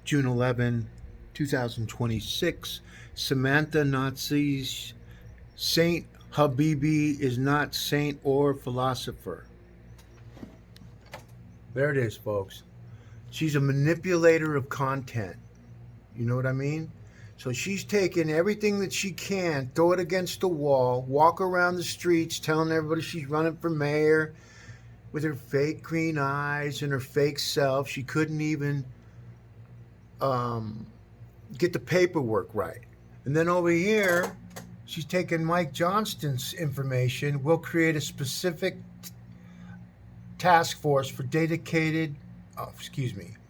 June 11, 2026. Samanthanazish, Saint Habibi is not saint or philosopher. There it is, folks. She's a manipulator of content. You know what I mean? So she's taking everything that she can, throw it against the wall, walk around the streets telling everybody she's running for mayor with her fake green eyes and her fake self. She couldn't even get the paperwork right. And then over here, she's taking Mike Johnston's information. We'll create a specific task force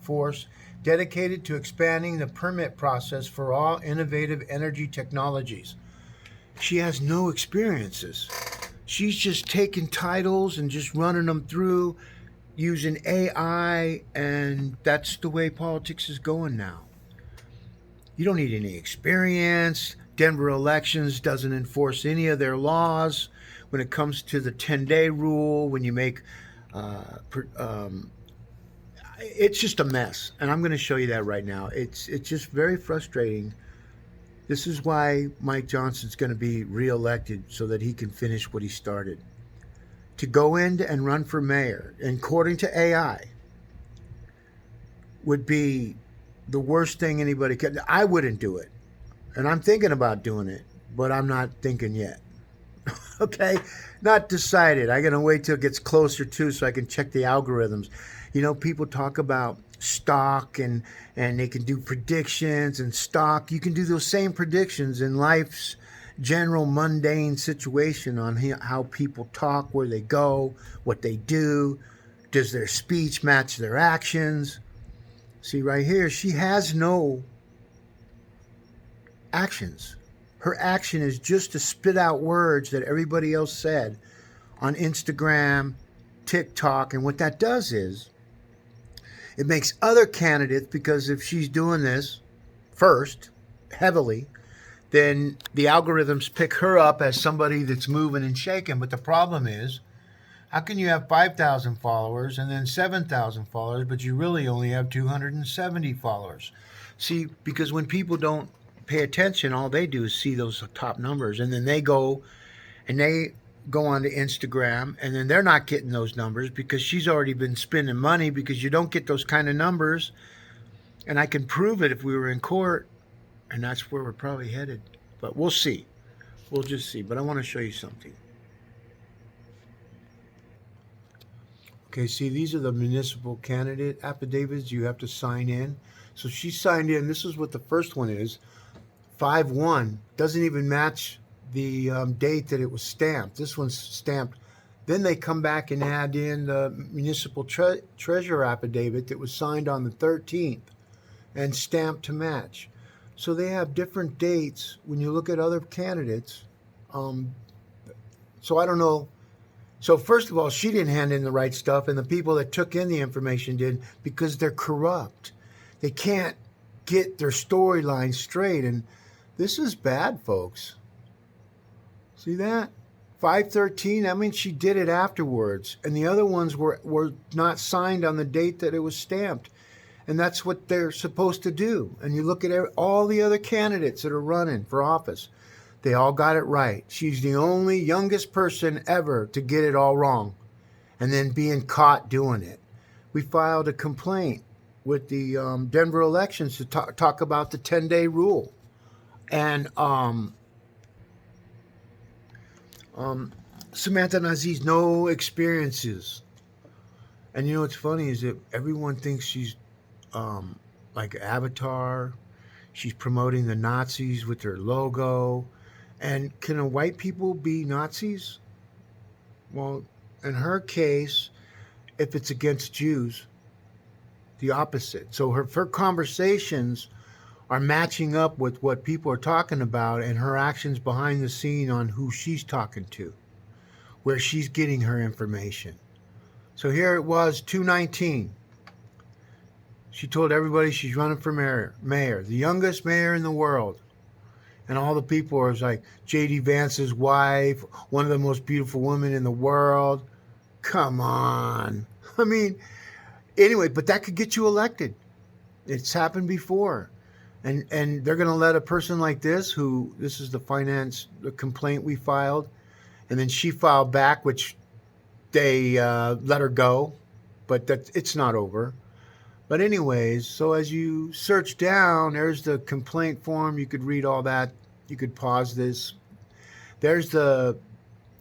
force dedicated to expanding the permit process for all innovative energy technologies. She has no experiences. She's just taking titles and just running them through using AI, and that's the way politics is going now. You don't need any experience. Denver elections doesn't enforce any of their laws when it comes to the 10-day rule. When you make it's just a mess, and I'm going to show you that right now. It's just very frustrating. This is why Mike Johnston's going to be reelected, so that he can finish what he started. To go in and run for mayor, according to AI, would be the worst thing anybody could. I wouldn't do it, and I'm thinking about doing it, but I'm not thinking yet. Okay, not decided. I gotta wait till it gets closer to, so I can check the algorithms. You know, people talk about stock and they can do predictions and stock. You can do those same predictions in life's general mundane situation on how people talk, where they go, what they do. Does their speech match their actions? See right here, she has no actions. Her action is just to spit out words that everybody else said on Instagram, TikTok, and what that does is it makes other candidates, because if she's doing this first, heavily, then the algorithms pick her up as somebody that's moving and shaking. But the problem is, how can you have 5,000 followers and then 7,000 followers, but you really only have 270 followers? See, because when people don't pay attention, all they do is see those top numbers, and then they go onto Instagram, and then they're not getting those numbers because she's already been spending money, because you don't get those kind of numbers. And I can prove it if we were in court, and that's where we're probably headed. But we'll see. We'll just see. But I want to show you something. Okay, see, these are the municipal candidate affidavits you have to sign in. So she signed in. This is what the first one is. 5/1 doesn't even match the date that it was stamped. This one's stamped. Then they come back and add in the municipal treasurer affidavit that was signed on the 13th and stamped to match. So they have different dates when you look at other candidates. So I don't know. So first of all, she didn't hand in the right stuff, and the people that took in the information did, because they're corrupt. They can't get their storyline straight, and this is bad, folks. See that? 5/13, that means she did it afterwards. And the other ones were not signed on the date that it was stamped. And that's what they're supposed to do. And you look at all the other candidates that are running for office. They all got it right. She's the only youngest person ever to get it all wrong and then being caught doing it. We filed a complaint with the Denver elections to talk about the 10-day rule. And Samanthanazish, no experiences. And you know what's funny is that everyone thinks she's like Avatar. She's promoting the Nazis with her logo. And can white people be Nazis? Well, in her case, if it's against Jews, the opposite. So her conversations are matching up with what people are talking about, and her actions behind the scene on who she's talking to, where she's getting her information. So here it was, 2/19. She told everybody she's running for mayor, the youngest mayor in the world. And all the people are like, J.D. Vance's wife, one of the most beautiful women in the world. Come on. I mean, anyway, but that could get you elected. It's happened before. And they're going to let a person like this, who this is the complaint we filed, and then she filed back, which they let her go, but that it's not over. But anyways, so as you search down, there's the complaint form. You could read all that. You could pause this. There's the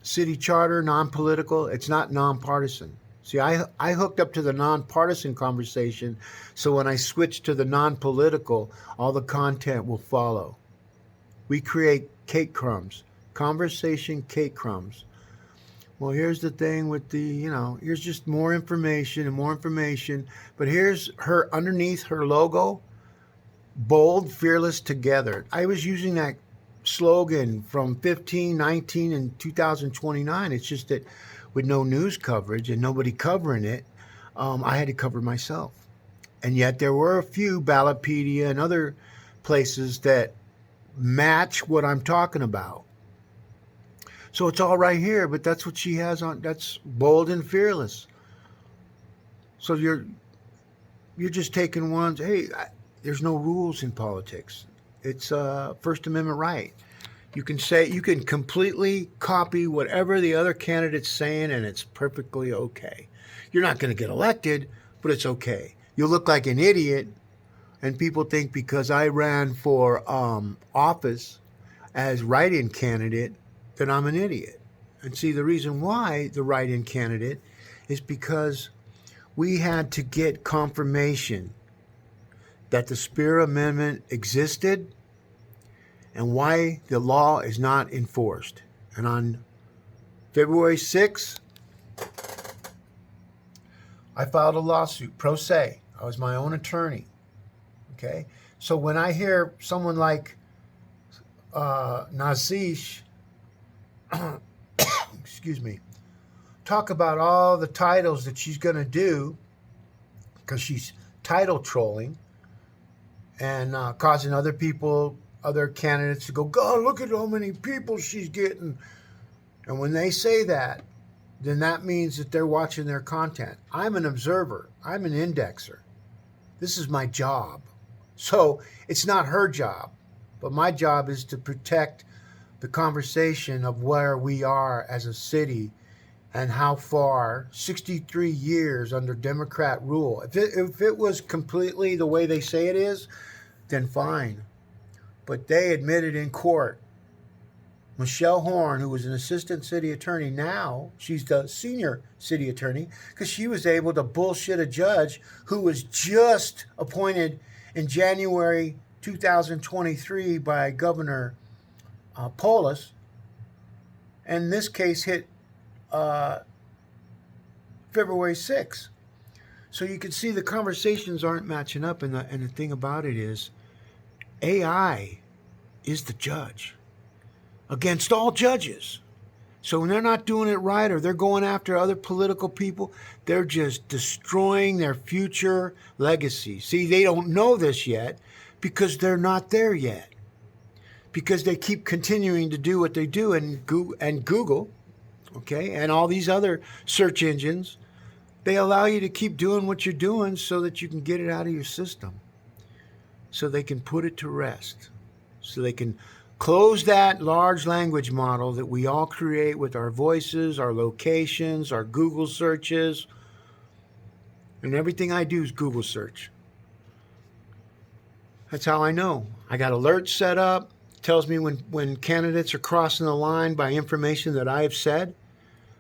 city charter, non-political. It's not nonpartisan. See, I hooked up to the nonpartisan conversation, so when I switch to the non-political, all the content will follow. We create cake crumbs, conversation cake crumbs. Well, here's the thing with here's just more information and more information. But here's her underneath her logo, bold, fearless, together. I was using that slogan from 15, 19, and 2029. It's just that with no news coverage and nobody covering it, I had to cover myself. And yet there were a few, Ballotpedia and other places, that match what I'm talking about. So it's all right here, but that's what she has on. That's bold and fearless. So you're just taking ones. Hey, there's no rules in politics. It's a First Amendment right. You can completely copy whatever the other candidate's saying, and it's perfectly okay. You're not going to get elected, but it's okay. You'll look like an idiot, and people think because I ran for office as write-in candidate that I'm an idiot. And see, the reason why the write-in candidate is because we had to get confirmation that the Spear Amendment existed and why the law is not enforced. And on February 6th, I filed a lawsuit, pro se. I was my own attorney. Okay? So when I hear someone like Nazish, excuse me, talk about all the titles that she's going to do, because she's title trolling and causing other candidates to go, God, look at how many people she's getting. And when they say that, then that means that they're watching their content. I'm an observer. I'm an indexer. This is my job. So it's not her job, but my job is to protect the conversation of where we are as a city and how far 63 years under Democrat rule. If it was completely the way they say it is, then fine. But they admitted in court, Michelle Horn, who was an assistant city attorney, now she's the senior city attorney, because she was able to bullshit a judge who was just appointed in January 2023 by Governor Polis. And this case hit February 6th. So you can see the conversations aren't matching up. And the thing about it is, AI is the judge against all judges. So when they're not doing it right, or they're going after other political people, they're just destroying their future legacy. See, they don't know this yet because they're not there yet. Because they keep continuing to do what they do, and Google, okay, and all these other search engines, they allow you to keep doing what you're doing so that you can get it out of your system, so they can put it to rest, so they can close that large language model that we all create with our voices, our locations, our Google searches, and everything I do is Google search. That's how I know. I got alerts set up. Tells me when candidates are crossing the line by information that I have said.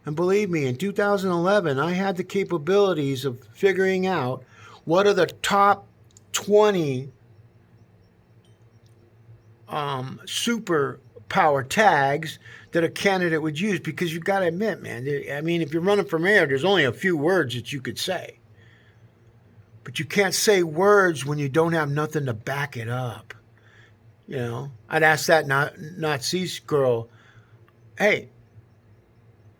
And believe me, in 2011, I had the capabilities of figuring out what are the top 20 superpower tags that a candidate would use, because you've got to admit, man, I mean, if you're running for mayor, there's only a few words that you could say. But you can't say words when you don't have nothing to back it up. You know, I'd ask that Nazi girl, hey,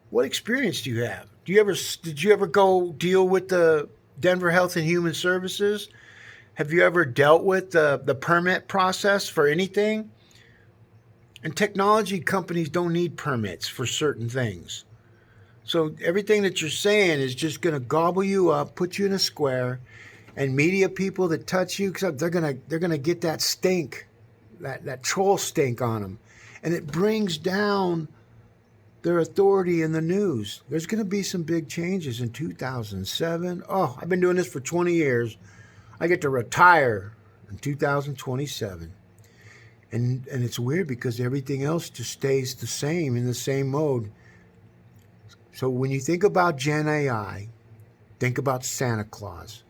what experience do you have? Did you ever go deal with the Denver Health and Human Services? Have you ever dealt with the permit process for anything? And technology companies don't need permits for certain things. So everything that you're saying is just going to gobble you up, put you in a square, And media people that touch you, because they're gonna get that stink, that troll stink on them, and it brings down their authority in the news. There's going to be some big changes in 2007. Oh, I've been doing this for 20 years. I get to retire in 2027. And it's weird because everything else just stays the same, in the same mode. So when you think about Gen AI, think about Santa Claus.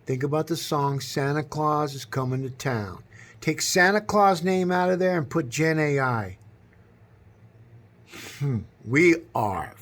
Think about the song Santa Claus is Coming to Town. Take Santa Claus name out of there and put Gen AI. We are